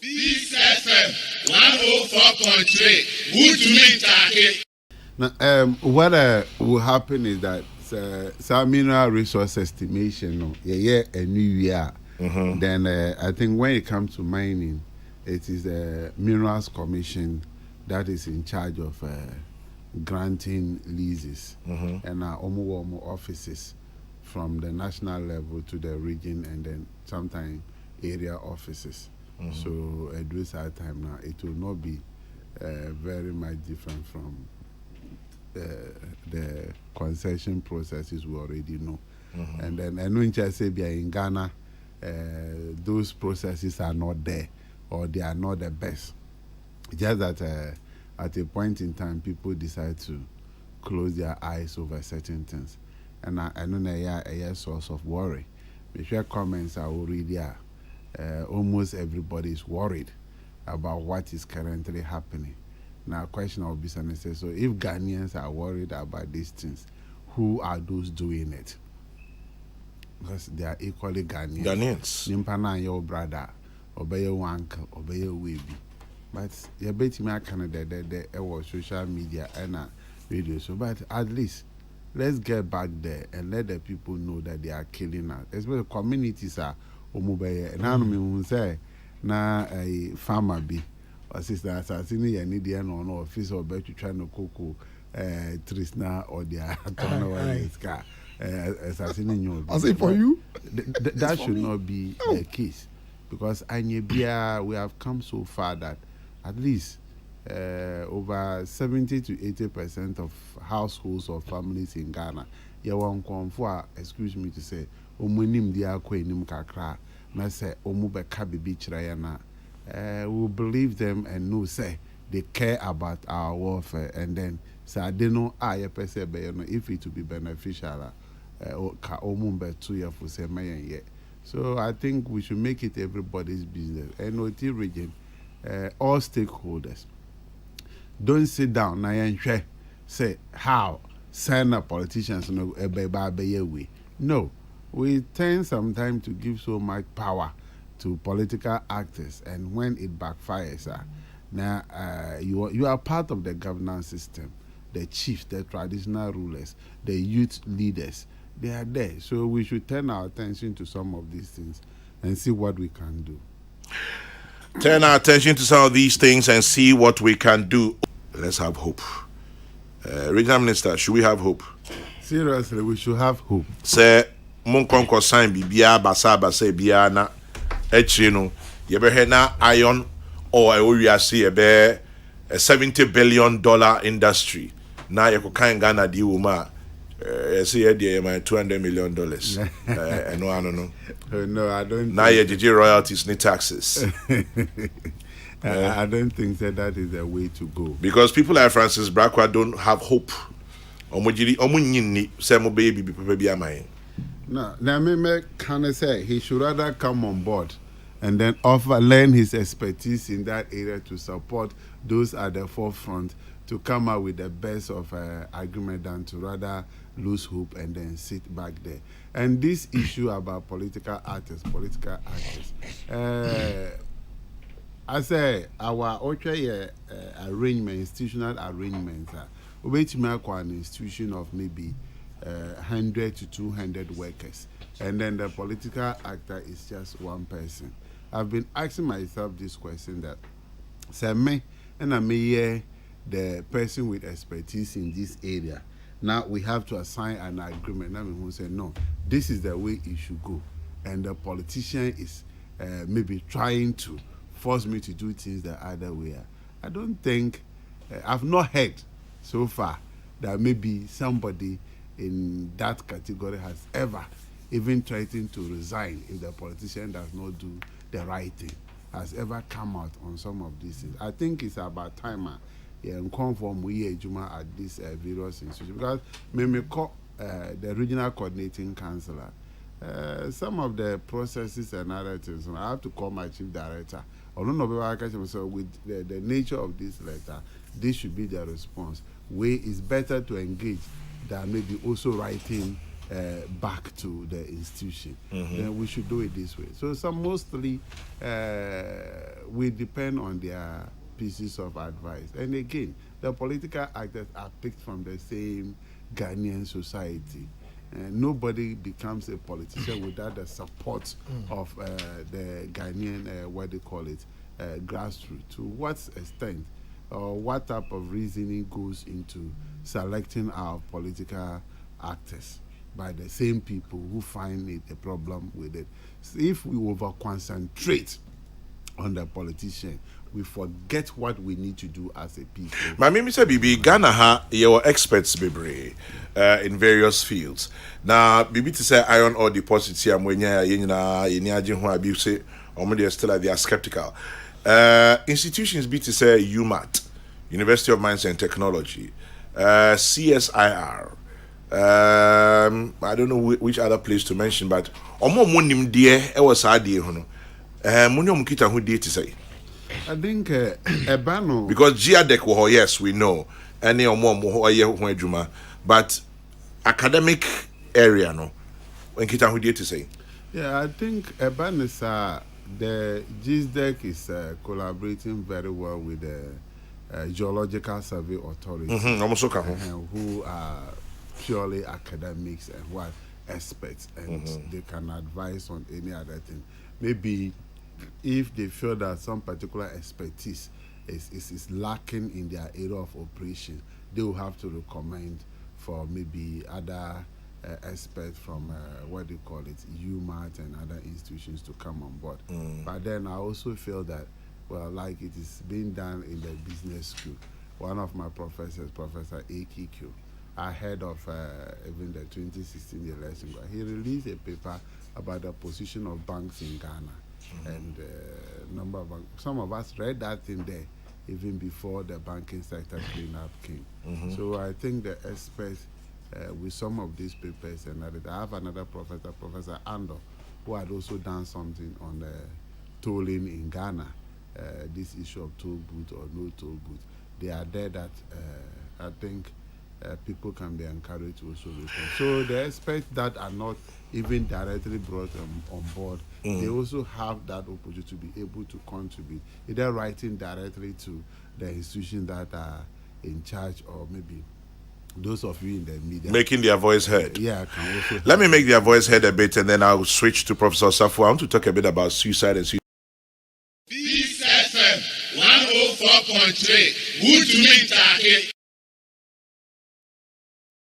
Peace FM 104.3. Good to meet you. Now, what will happen is that some mineral resource estimation, a new year. Then I think when it comes to mining, it is the Minerals Commission that is in charge of granting leases and omo offices from the national level to the region and then sometimes area offices. So at this time now, it will not be very much different from the concession processes we already know. And then I know in Ghana, those processes are not there or they are not the best. Just that at a point in time, people decide to close their eyes over certain things. And I know a source of worry. If your comments are already almost everybody is worried about what is currently happening. Now, question will be so if Ghanaians are worried about these things, who are those doing it? Because they are equally Ghanaians. Nimpana your brother, obey your uncle, obey your baby. But you bet me I Canada there was social media and radio. So, but at least let's get back there and let the people know that they are killing us. Especially communities are omubeye. Now me say na a farmer be. Sister assassin ya need the no office or bet you trying to cook trees now or their car assassinating you. I say for you that should not be the case because we have come so far that at least over 70 to 80% of households or families in Ghana you won't come for excuse me to say omunim dia ko enim kakra na say omube ka bibi chira na we believe them and know say they care about our welfare and then say they know if it will be beneficial ka omumbe to ya for say mayen. So I think we should make it everybody's business. NOT region, all stakeholders don't sit down na yen say how send politicians no way. No, we tend sometimes to give so much power to political actors, and when it backfires, now you are part of the governance system. The chiefs, the traditional rulers, the youth leaders, they are there. So we should turn our attention to some of these things and see what we can do. Turn our attention to some of these things and see what we can do. Let's have hope. Regional Minister, should we have hope? Seriously, we should have hope. Say, mon konko sign bibia basa bia na echino yebe na iron or we are see a $70 billion industry. Now you can Ghana di uma see my $200 million. No, I don't know. No, I don't. Now you GG royalties need taxes. I don't think that is the way to go. Because people like Francis Brakwa don't have hope. No, now me can say he should rather come on board and then learn his expertise in that area to support those at the forefront to come out with the best of argument than to rather lose hope and then sit back there. And this issue about political actors, I say our arrangement, institutional arrangements, we an institution of maybe 100 to 200 workers, and then the political actor is just one person. I've been asking myself this question that, say me, and I may the person with expertise in this area. Now we have to assign an agreement. Now we will say, no, this is the way it should go. And the politician is maybe trying to force me to do things the other way. I don't think, I've not heard so far that maybe somebody in that category has ever even threatened to resign if the politician does not do the right thing, has ever come out on some of these things. I think it's about time conform we at this various institutions, because when we call the regional coordinating councillor, some of the processes and other things, I have to call my chief director. I don't know, so with the nature of this letter, this should be the response. Way is better to engage than maybe also writing back to the institution. Then we should do it this way. So mostly we depend on their pieces of advice. And again, the political actors are picked from the same Ghanaian society. Nobody becomes a politician without the support of the Ghanaian, what they call it, grassroots. To what extent or what type of reasoning goes into selecting our political actors by the same people who find it a problem with it. So if we over-concentrate on the politician, we forget what we need to do as a people. My name is Bibi Ghana ha your experts bebre in various fields. Now Bibi to say iron ore deposits here mwenya yenyina yeni agye ho abi say omo dey still they are skeptical. Institutions be to say UMAT, University of Mines and Technology, CSIR. I don't know which other place to mention, but omo monim de e was ade ho no. Munyom kita ho de to say. I think Ebano, because GIADEC, yes, we know, any or more, but academic area, no. When Kita who did to say, yeah, I think Ebano is the GIADEC is collaborating very well with the Geological Survey Authority, who are purely academics and what experts, and they can advise on any other thing. Maybe if they feel that some particular expertise is lacking in their area of operation, they will have to recommend for maybe other experts from what they call it, UMAT and other institutions to come on board. But then I also feel that, well, like it is being done in the business school. One of my professors, Professor AKQ, ahead of even the 2016 election, he released a paper about the position of banks in Ghana. And number of some of us read that in there even before the banking sector cleanup came. So I think the experts with some of these papers, and I have another professor, Professor Ando, who had also done something on the tolling in Ghana, this issue of toll booth or no toll booth. They are there that I think people can be encouraged to also respond. So the experts that are not even directly brought on board, they also have that opportunity to be able to contribute, either writing directly to the institutions that are in charge, or maybe those of you in the media. Making their voice heard. Yeah, can also. Let me make their voice heard a bit, and then I'll switch to Professor Safu. I want to talk a bit about suicide and suicide. Peace FM 104.3. Good to meet you.